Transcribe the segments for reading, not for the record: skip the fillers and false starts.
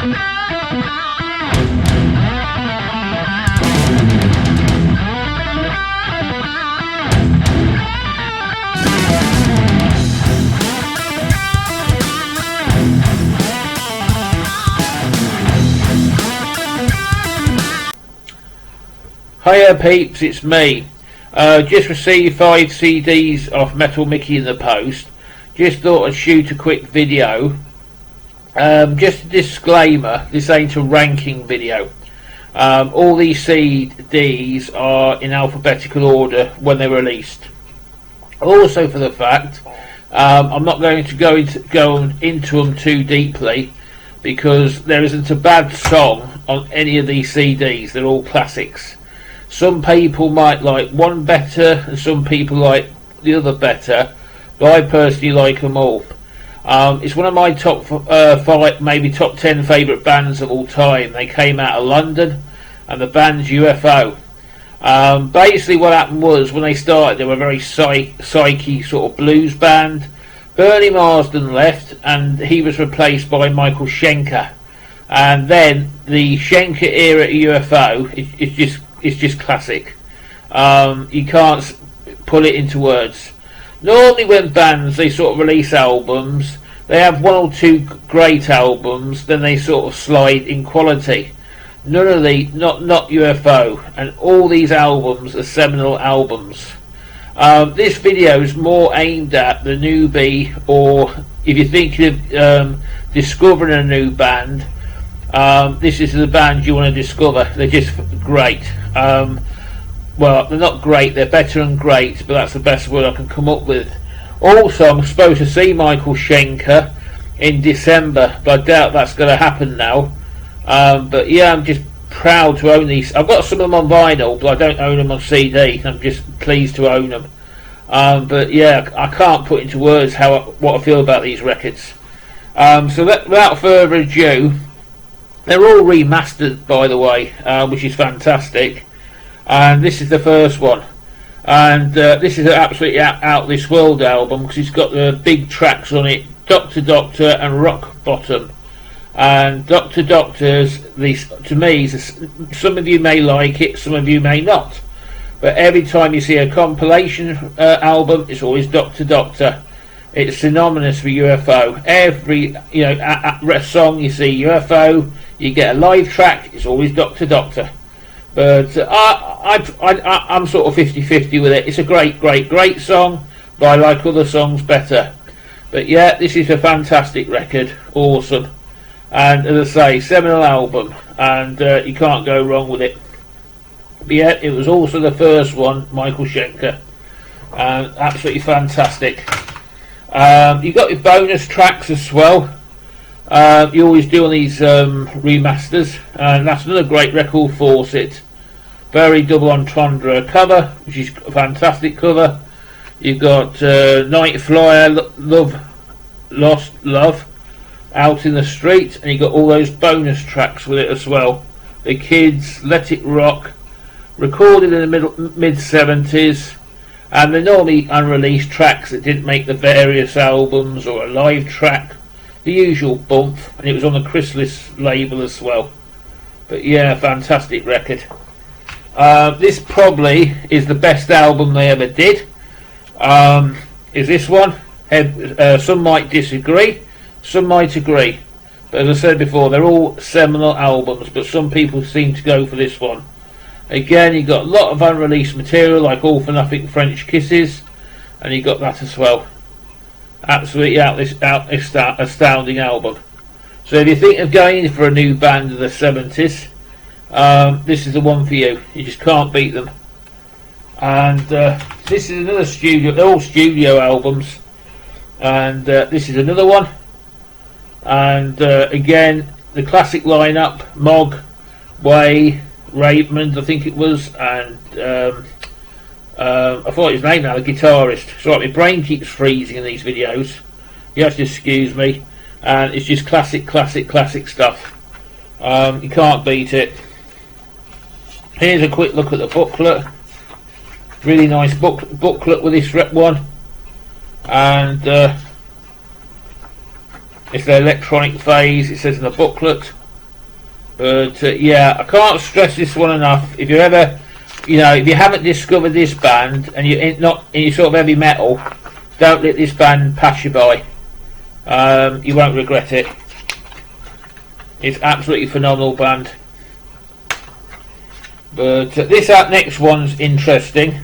Hiya peeps, it's me. Just received 5 CDs off Metal Mickey in the post. Just thought I'd shoot a quick video. Just a disclaimer, this ain't a ranking video. All these CDs are in alphabetical order when they're released. Also for the fact, I'm not going to go into them too deeply, because there isn't a bad song on any of these CDs. They're all classics. Some people might like one better and some people like the other better, but I personally like them all. It's one of my top 5, maybe top 10 favourite bands of all time. They came out of London, and the band's U.F.O. Basically what happened was, when they started, they were a very psyche sort of blues band. Bernie Marsden left and he was replaced by Michael Schenker, and then the Schenker era of U.F.O. It's just classic. You can't put it into words. Normally when bands, they sort of release albums, they have 1 or 2 great albums, then they sort of slide in quality. None of not U.F.O. and all these albums are seminal albums. This video is more aimed at the newbie, or if you're thinking of discovering a new band, this is the band you want to discover. They're just great. Well, they're not great, they're better than great, but that's the best word I can come up with. Also, I'm supposed to see Michael Schenker in December, but I doubt that's going to happen now. But yeah, I'm just proud to own these. I've got some of them on vinyl, but I don't own them on CD. I'm just pleased to own them. But yeah, I can't put into words what I feel about these records. So without further ado, they're all remastered, by the way, which is fantastic. And this is the first one. And this is an absolutely out this world album, because it's got the big tracks on it, Doctor Doctor and Rock Bottom. And Doctor Doctor's, to me, some of you may like it, some of you may not. But every time you see a compilation album, it's always Doctor Doctor. It's synonymous for U.F.O. Every song you see U.F.O., you get a live track, it's always Doctor Doctor. But I'm sort of 50-50 with it. It's a great song, but I like other songs better. But yeah, this is a fantastic record, awesome. And as I say, seminal album, and you can't go wrong with it. But yeah, it was also the first one, Michael Schenker. Absolutely fantastic. You got your bonus tracks as well. You always do on these remasters, and that's another great record, Fawcett. Very double entendre cover, which is a fantastic cover. You've got Night Flyer, Lost Love, Out in the Street, and you got all those bonus tracks with it as well. The Kids, Let It Rock, recorded in the mid-70s, and they're normally unreleased tracks that didn't make the various albums, or a live track, the usual bump, and it was on the Chrysalis label as well. But yeah, fantastic record. This probably is the best album they ever did. Is this one? Some might disagree, some might agree, but as I said before, they're all seminal albums, but some people seem to go for this one. Again, you got a lot of unreleased material, like All for Nothing, French Kisses, and you got that as well. Absolutely astounding album. So if you think of going for a new band of the 70s, this is the one for you. You just can't beat them. And this is another studio, they're all studio albums, and this is another one. And again, the classic lineup: Mogg, Way, Raymond, I think it was, and I thought his name now, the guitarist. It's like my brain keeps freezing in these videos. You have to excuse me. And it's just classic stuff. You can't beat it. Here's a quick look at the booklet. Really nice booklet with this one. And it's the electronic phase, it says in the booklet. But yeah, I can't stress this one enough. If you're ever, if you haven't discovered this band and you're not in sort of heavy metal, don't let this band pass you by. You won't regret it. It's absolutely phenomenal band. But this next one's interesting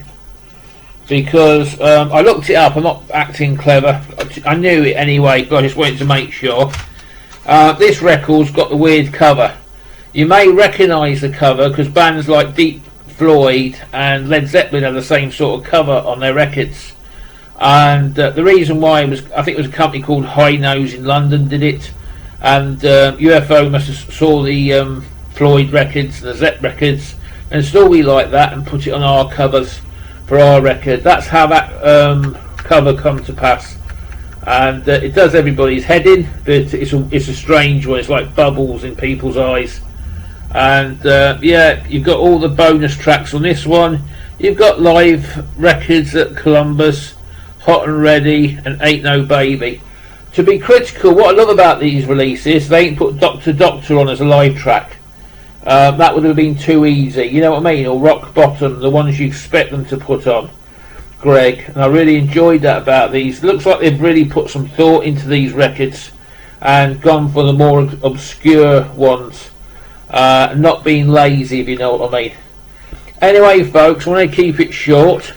because I looked it up. I'm not acting clever. I knew it anyway, but I just wanted to make sure. This record's got the weird cover. You may recognise the cover because bands like Deep Floyd and Led Zeppelin have the same sort of cover on their records. And the reason why was, I think it was a company called High Nose in London did it, and U.F.O must have saw the Floyd records and the Zepp records and installed it like that and put it on our covers for our record. That's how that cover come to pass, and it does everybody's head in, but it's a strange one. It's like bubbles in people's eyes. And yeah, you've got all the bonus tracks on this one. You've got live records at Columbus, Hot and Ready, and Ain't No Baby. To be critical, what I love about these releases, they ain't put Doctor Doctor on as a live track. That would have been too easy, you know what I mean? Or Rock Bottom, the ones you expect them to put on, Greg. And I really enjoyed that about these. Looks like they've really put some thought into these records and gone for the more obscure ones. Not being lazy, if you know what I mean. Anyway, folks, I want to keep it short.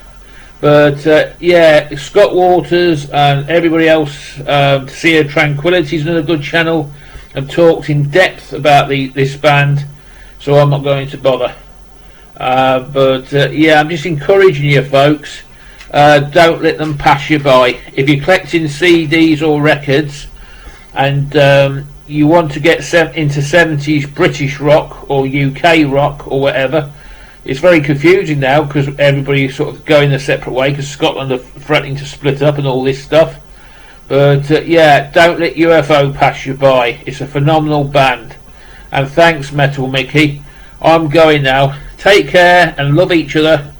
But yeah, Scott Waters and everybody else, Sea of Tranquility is another good channel and talks in depth about this band, so I'm not going to bother. But yeah, I'm just encouraging you, folks. Don't let them pass you by. If you're collecting CDs or records and you want to get into 70s British rock or UK rock or whatever, it's very confusing now because everybody's sort of going a separate way because Scotland are threatening to split up and all this stuff. But yeah, don't let U.F.O pass you by. It's a phenomenal band. And thanks, Metal Mickey. I'm going now. Take care and love each other.